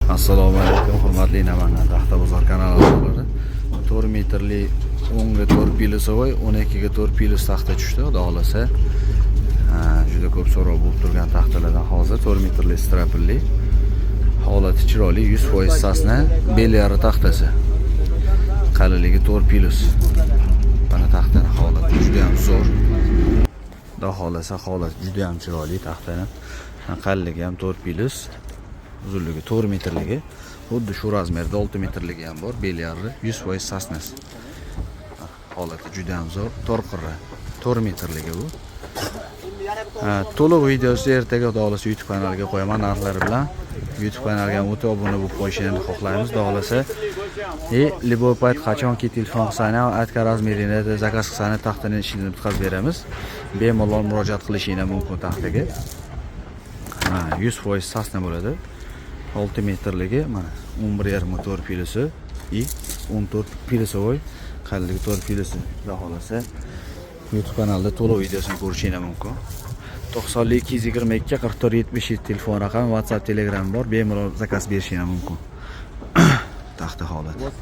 Assalomu alaykum, hurmatli Namangan Taxtabozor kanali a'zolari. 4 metrli 10 ga 4 pilosovoy, 12 ga 4 pilos taxta tushdi. Xudo xolasa, juda ko'p so'rov bo'lib turgan taxtalardan hozir 4 metrli strapilli. Holati chiroyli, 100% sasna, belyari taxtasi. Qalinligi 4 pilos. Mana taxtaning holati juda ham zo'r. Xudo xolasa, holat juda ham chiroyli taxtani. Qalinligi ham 4 pilos. Uzunligi 4 metrligi, xuddi shu razmerda 6 metrligi ham bor, belyari 100% sasnasi. Holati juda ham zo'r, torqirra 4 metrligi bu. To'liq videosi ertaga Xudo xolasa YouTube kanaliga qo'yaman narxlari bilan. YouTube kanaliga ham o'tib obuna bo'lib qo'yishingizni xohlaymiz. Xudo xolasa, любой payt qachonki telefon qilsani, aytgan razmerini, zakaz qilsani taxtaning ishini bitkazib beramiz. Bemalol murojaat qilishinglar mumkin taxtaga. 100% sasna bo'ladi. 6 metrligi, mana 11,5 4 pilosi и 14 pilosovoy, qalinligi 4 pilosi. Xudo xolasa, YouTube kanalida to'liq videosini ko'rishingiz mumkin. 90 222 44 77 telefon raqami, WhatsApp, Telegram bor. Bemalol zakaz berishingiz mumkin. Taxta holati.